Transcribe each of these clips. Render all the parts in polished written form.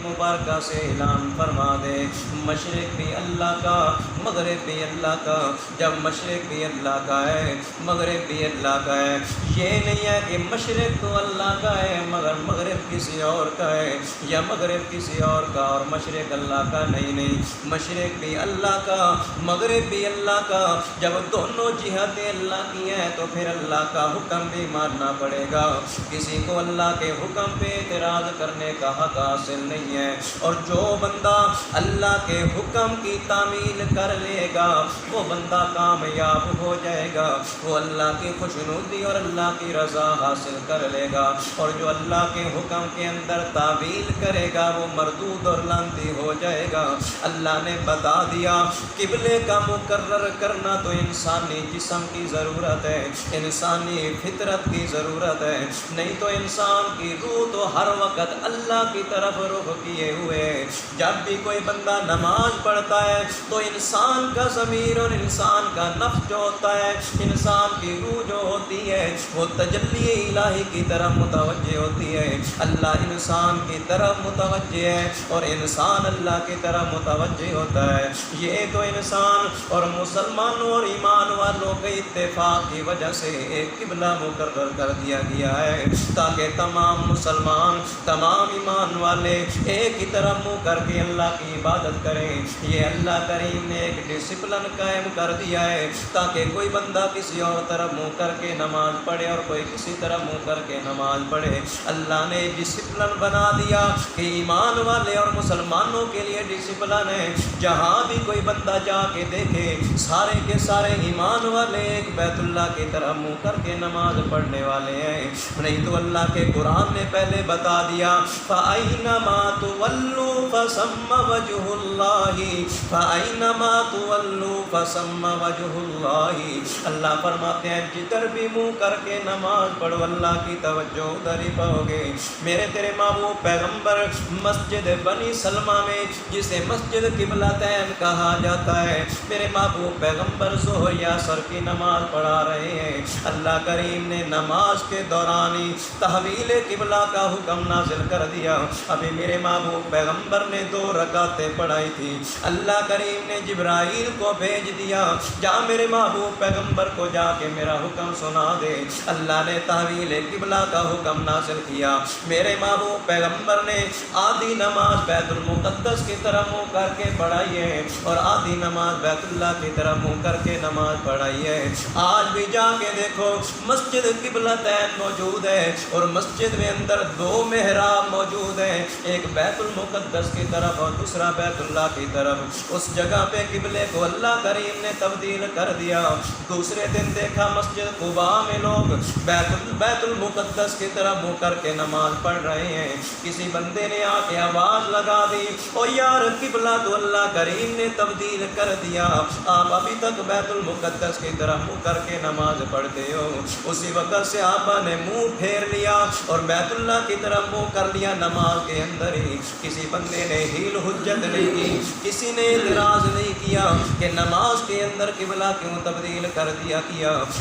مبارکہ سے اعلان فرما دے، مشرق بھی اللہ کا، مغرب بھی اللہ کا۔ جب مشرق بھی اللہ کا ہے، مغرب بھی اللہ کا ہے، یہ نہیں ہے کہ مشرق تو اللہ کا ہے مگر مغرب کسی اور کا ہے، یا مغرب کسی اور کا اور مشرق اللہ کا نہیں، مشرق بھی اللہ کا، مغرب بھی اللہ کا۔ جب دونوں جہتیں اللہ کی ہیں تو پھر اللہ کا حکم بھی ماننا پڑے گا، کسی کو اللہ کے حکم پہ اعتراض کرنے کا حق حاصل نہیں ہے۔ اور جو بندہ اللہ کے حکم کی تعمیل کر لے گا وہ بندہ کامیاب ہو جائے گا، وہ اللہ کی خوشنودی اور اللہ کی رضا حاصل کر لے گا، اور جو اللہ کے حکم کے اندر تعویل کرے گا وہ مردود اور لعنتی ہو جائے گا۔ اللہ نے بتا دیا قبلے کا مقرر کرنا تو انسانی جسم کی ضرورت ہے، انسانی فطرت کی ضرورت ہے، نہیں تو انسان کی روح تو ہر وقت اللہ کی طرف رخ کیے ہوئے ہے۔ جب بھی کوئی بندہ نماز پڑھتا ہے تو انسان کا ضمیر اور انسان کا نفس جو ہوتا ہے، انسان کی روح جو ہوتی ہے وہ تجلی الہی کی طرف متوجہ ہوتی ہے، اللہ انسان کی طرف متوجہ ہے اور انسان اللہ کی طرف متوجہ ہوتا ہے۔ یہ تو انسان اور مسلمانوں اور ایمان والوں کے اتفاق کی وجہ سے ایک قبلہ مقرر کر دیا گیا ہے تاکہ تمام مسلمان، تمام ایمان والے ایک ہی طرف منہ کر کے اللہ کی عبادت کریں۔ یہ اللہ کریم نے ایک ڈسپلن قائم کر دیا ہے تاکہ کوئی بندہ کسی اور طرف منہ کر کے نماز پڑھے اور کوئی کسی طرف منہ کر کے نماز پڑھے۔ اللہ نے ڈسپلن بنا دیا کہ ایمان والے اور مسلمانوں کے لیے ڈسپلن ہے، جہاں بھی کوئی بندہ جا کے دیکھے سارے کے سارے ایمان والے ایک بیت اللہ کی طرف منہ کر کے نماز پڑھنے والے ہیں۔ نہیں تو اللہ کے قرآن نے پہلے بتا دیا فَأَيْنَمَا تُوَلُّوا فَثَمَّ وَجْهُ اللَّهِ فَأَيْنَمَا تُوَلُّوا فَثَمَّ وَجْهُ اللَّهِ۔ اللہ فرماتے ہیں جدھر بھی منہ کر کے نماز پڑھو اللہ کی توجہ ادھر ہی پاؤ گے۔ میرے تیرے محبوب پیغمبر مسجد بنی سلمہ میں جسے مسجد قبلتین کہا جاتا ہے، میرے محبوب پیغمبر ظہر یا عصر کی نماز پڑھا رہے ہیں، اللہ کریم نے نماز کے دوران ہی تحویل قبلہ کا حکم نازل کر دیا۔ ابھی میرے محبوب پیغمبر نے 2 رکعتیں پڑھائی تھی، اللہ کریم نے جبرائیل کو بھیج دیا جا میرے محبوب پیغمبر کو جا کے میرا حکم سنا دے۔ اللہ نے تحویل قبلہ کا حکم نازل کیا، میرے محبوب پیغمبر نے آدھی نماز بیت المقدس کی طرف منہ کر کے پڑھائی ہے اور آدھی نماز بیت اللہ کی طرف منہ کر کے نماز پڑھائی ہے۔ آج بھی جا کے دیکھو مسجد قبلتین موجود ہے اور مسجد میں اندر 2 محراب موجود ہیں، ایک بیت المقدس کی طرف اور دوسرا بیت اللہ کی طرف۔ اس جگہ پہ قبلے کو اللہ کریم نے تبدیل کر دیا۔ دوسرے دن دیکھا مسجد قباء میں لوگ بیت المقدس کی طرف منہ کر کے نماز پڑھ رہے ہیں۔ کسی بندے نے آ کے آواز لگا دی او یار قبلہ تو اللہ کریم نے تبدیل کر دیا، آپ ابھی تک بیت المقدس کی طرف منہ کر کے نماز پڑھتے ہو۔ اسی وقت صحابہ نے منہ پھیر لیا اور بیت اللہ کی طرف منہ کر لیا نماز کے اندر ہی۔ کسی بندے نے حیل حجت نہیں کی، کسی نے اعتراض نہیں کیا کہ نماز کے اندر قبلہ کیوں تبدیل کر دیا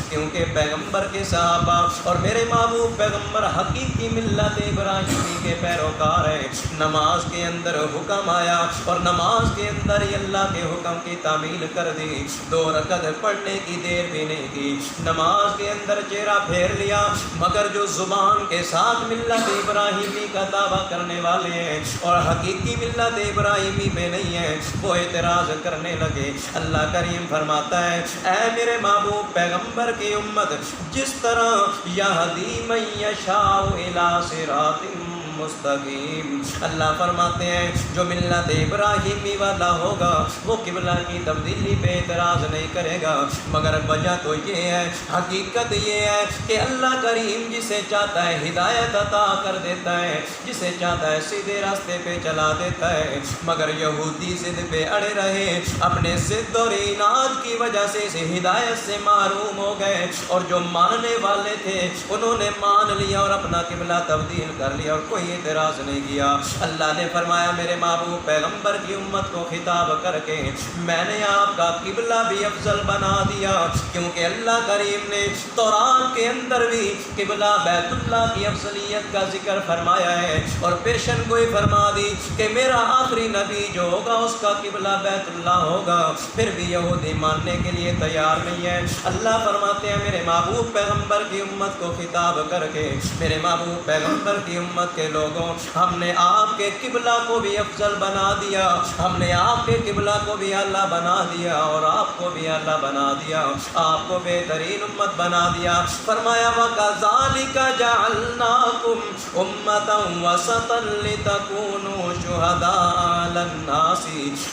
کیونکہ پیغمبر کے صحابہ اور میرے محبوب پیغمبر حقیقی ملت ابراہیمی کے پیروکار ہیں۔ نماز کے اندر حکم آیا اور نماز کے اندر ہی اللہ کے حکم کی تعمیل کر دی۔ 2 رکعت پڑھنے کی دیر بھی نہیں کی، نماز کے اندر چہرہ پھیر لیا، مگر جو زبان کے ساتھ ملت ابراہیمی کا دعویٰ کرنے والے ہیں اور حقیقی ملت ابراہیمی میں نہیں ہیں وہ اعتراض کرنے لگے۔ اللہ کریم فرماتا ہے اے میرے محبوب پیغمبر کی امت، جس طرح یہدی من یشاء الی صراط مستقیم، اللہ فرماتے ہیں جو ملت ابراہیمی والا ہوگا وہ قبلہ کی تبدیلی پہ اعتراض نہیں کرے گا، مگر وجہ تو یہ ہے، حقیقت یہ ہے کہ اللہ کریم جسے چاہتا ہے ہدایت عطا کر دیتا ہے، جسے چاہتا ہے سیدھے راستے پہ چلا دیتا ہے، مگر یہودی ضد پہ اڑے رہے، اپنے ضد اور اناد کی وجہ سے ہدایت سے محروم ہو گئے، اور جو ماننے والے تھے انہوں نے مان لیا اور اپنا قبلہ تبدیل کر لیا اور کوئی کوئی اعتراض نہیں کیا۔ اللہ نے فرمایا میرے محبوب پیغمبر کی امت کو خطاب کر کے میں نے آپ کا قبلہ بھی افضل بنا دیا، کیونکہ اللہ کریم نے تورات کے اندر بھی قبلہ بیت اللہ کی افضلیت کا ذکر فرمایا ہے، اور پیشن گوئی فرما دی کہ میرا آخری نبی جو ہوگا اس کا قبلہ بیت اللہ ہوگا۔ پھر بھی یہودی ماننے کے لیے تیار نہیں ہے۔ اللہ فرماتے ہیں میرے محبوب پیغمبر کی امت کو خطاب کر کے میرے محبوب پیغمبر کی امت کے لوگوں، ہم نے آپ کے قبلہ کو بھی افضل بنا دیا، ہم نے آپ کے قبلہ کو بھی اعلیٰ بنا دیا، اور آپ کو بھی اعلیٰ بنا دیا، آپ کو بہترین امت بنا دیا۔ فرمایا وَكَذَلِكَ جَعَلْنَاكُمْ أُمَّةً وَسَطًا لِتَكُونُوا شُهَدَاءَ عَلَى النَّاسِ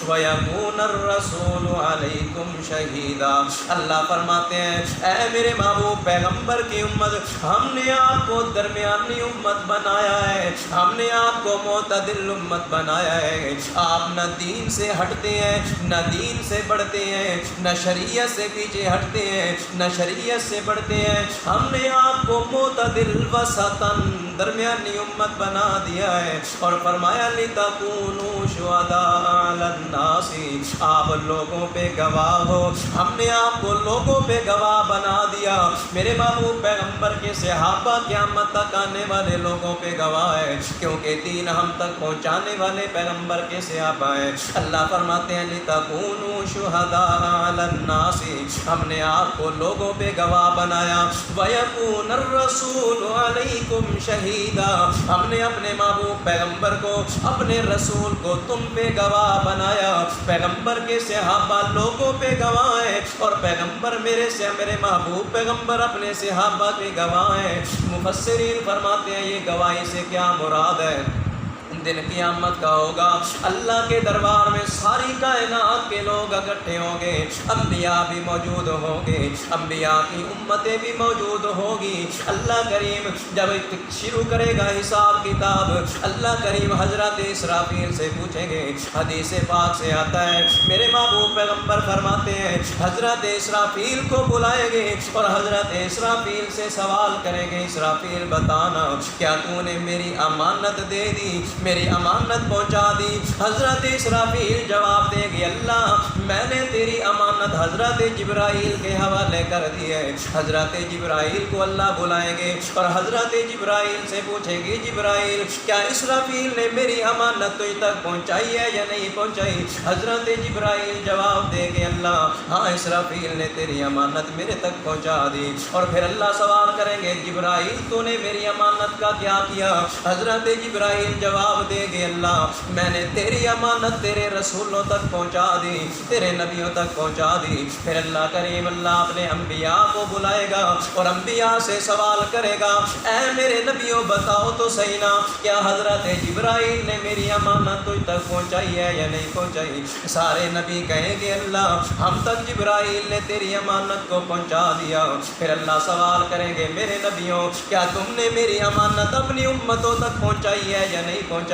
وَيَكُونَ الرَّسُولُ عَلَيْكُمْ شَهِيدًا۔ اللہ فرماتے ہیں اے میرے محبوب پیغمبر کی امت، ہم نے آپ کو درمیانی امت بنایا ہے، ہم نے آپ کو معتدل امت بنایا ہے۔ آپ نہ دین سے ہٹتے ہیں، نہ دین سے بڑھتے ہیں، نہ شریعت سے پیچھے ہٹتے ہیں، نہ شریعت سے بڑھتے ہیں۔ ہم نے آپ کو معتدل وسطاً درمیانی امت بنا دیا ہے، اور فرمایا لِتَكُونُوا شُهَدَاءَ عَلَى النَّاسِ، آپ لوگوں پہ گواہ ہو۔ ہم نے آپ کو لوگوں پہ گواہ بنا دیا۔ میرے محبوب پیغمبر کے صحابہ قیامت تک آنے والے لوگوں پہ گواہ ہے، کیونکہ دین ہم تک پہنچانے والے پیغمبر کے صحابہ ہیں۔ اللہ فرماتے ہیں لِتَكُونُوا شُهَدَاءَ عَلَى النَّاسِ، ہم نے آپ کو لوگوں پہ گواہ بنایا۔ وَيَكُونَ الرَّسُولُ عَلَيْكُمْ شَهِيدًا، ہم نے اپنے محبوب پیغمبر کو، اپنے رسول کو تم پہ گواہ بنایا۔ پیغمبر کے صحابہ لوگوں پہ گواہ ہیں، اور پیغمبر میرے محبوب پیغمبر اپنے صحابہ کے گواہ ہیں۔ مفسرین فرماتے ہیں یہ گواہی سے کیا مراد ہے؟ دن قیامت کا ہوگا، اللہ کے دربار میں ساری کائنات کے لوگ اکٹھے ہوں گے، انبیاء بھی موجود ہوں گے، انبیاء کی امتیں بھی موجود ہوگی۔ اللہ کریم جب شروع کرے گا حساب کتاب، اللہ کریم حضرت اسرافیل سے پوچھیں گے۔ حدیث پاک سے آتا ہے میرے محبوب پیغمبر فرماتے ہیں حضرت اسرافیل کو بلائیں گے، اور حضرت اسرافیل سے سوال کریں گے اسرافیل بتانا کیا تو نے میری امانت دے دی، میری امانت پہنچا دی؟ حضرت اسرافیل جواب دے گی اللہ میں نے تیری امانت حضرت جبرائیل کے حوالے کر دی ہے۔ حضرت جبرائیل کو اللہ بلائیں گے، اور حضرت جبرائیل سے پوچھیں گے جبرائیل کیا اسرافیل نے میری امانت تجھ تک پہنچائی ہے یا نہیں پہنچائی؟ حضرت جبرائیل جواب دے گے اللہ ہاں اسرافیل نے تیری امانت میرے تک پہنچا دی۔ اور پھر اللہ سوال کریں گے جبرائیل تو نے میری امانت کا کیا کیا؟ حضرت جبرائیل جواب دے گے اللہ میں نے تیری امانت تیرے رسولوں تک پہنچا دی، تیرے نبیوں تک پہنچا دی۔ پھر اللہ کریم اللہ اپنے انبیاء کو بلائے گا، اور انبیاء سے سوال کرے گا اے میرے نبیوں بتاؤ تو صحیح نا کیا حضرت جبرائیل نے میری امانت تجھ تک پہنچائی ہے یا نہیں پہنچائی؟ سارے نبی کہیں گے اللہ ہم تک جبرائیل نے تیری امانت کو پہنچا دیا۔ پھر اللہ سوال کریں گے میرے نبیوں کیا تم نے میری امانت اپنی امتوں تک پہنچائی ہے یا نہیں پہنچائی؟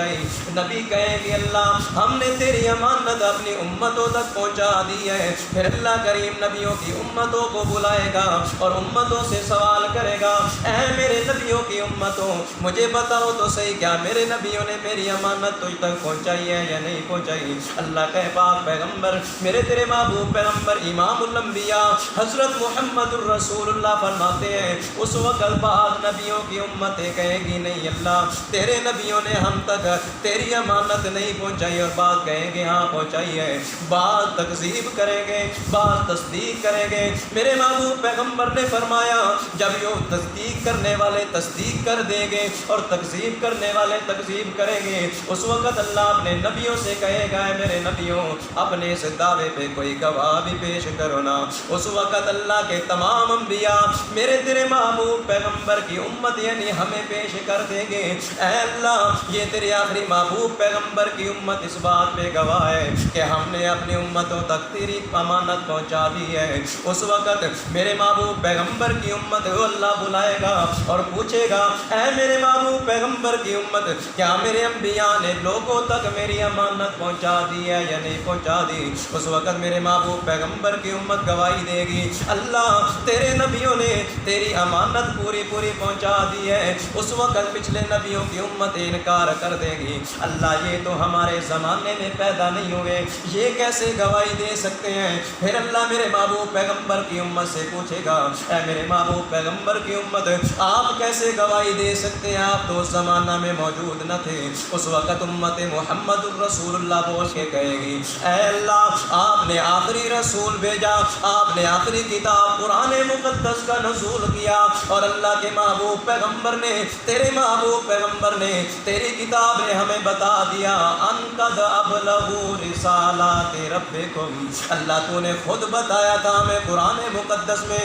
نبی کہیں گے اللہ ہم نے تیری امانت اپنی امتوں تک پہنچا دی ہے۔ پھر اللہ کریم نبیوں کی امتوں کو بلائے گا، اور امتوں سے سوال کرے گا اے میرے نبیوں کی امتوں مجھے بتاؤ تو صحیح کیا میرے نبیوں نے میری امانت تجھ تک پہنچائی ہے یا نہیں پہنچائی؟ اللہ کے پاک پیغمبر میرے تیرے محبوب پیغمبر امام الانبیاء حضرت محمد الرسول اللہ فرماتے ہیں اس وقت بعد نبیوں کی امتیں کہیں گی نہیں اللہ تیرے نبیوں نے ہم تک تیری امانت نہیں پہنچائی، اور بعد کہیں گے ہاں پہنچائی ہے، بعد تکذیب کریں گے، بعد تصدیق کریں گے۔ میرے محبوب پیغمبر نے فرمایا جب یہ تصدیق کرنے والے تصدیق کر دیں گے اور تکذیب کرنے والے تکذیب کریں گے، اس وقت اللہ اپنے نبیوں سے کہے گا اے میرے نبیوں اپنے اس دعوے پہ کوئی گواہ بھی پیش کرو نا۔ اس وقت اللہ کے تمام انبیاء میرے تیرے محبوب پیغمبر کی امت یعنی ہمیں پیش کر دیں گے اے اللہ یہ تیرے کے آخری محبوب پیغمبر کی امت اس بات پہ گواہ ہے کہ ہم نے اپنی امتوں تک تیری امانت پہنچا دی ہے. اس وقت میرے محبوب پیغمبر کی امت کو اللہ بلائے گا اور پوچھے گا اے میرے محبوب پیغمبر کی امت, کیا میرے انبیاء نے لوگوں تک میری امانت پہنچا دی ہے یا نہیں پہنچا دی؟ اس وقت میرے محبوب پیغمبر کی امت گواہی دے گی اللہ تیرے نبیوں نے تیری امانت پوری پہنچا دی ہے. اس وقت پچھلے نبیوں کی امت انکار کر دے گی اللہ یہ تو ہمارے زمانے میں پیدا نہیں ہوئے, یہ کیسے گواہی دے سکتے ہیں؟ پھر اللہ میرے محبوب پیغمبر کی امت سے پوچھے گا اے میرے محبوب پیغمبر کی امت آپ کیسے گواہی دے سکتے ہیں, آپ تو اس زمانہ میں موجود نہ تھے. اس وقت امت محمد الرسول اللہ بول کے کہے گی اے اللہ آپ نے آخری رسول بھیجا, آپ نے آخری کتاب قرآن مقدس کا نزول کیا اور اللہ کے محبوب پیغمبر نے تیرے محبوب پیغمبر نے تیری کتاب نے ہمیں بتا دیا ان قد ابلغوا رسالات ربکم, اللہ تو نے خود بتایا تھا ہمیں قرآن مقدس میں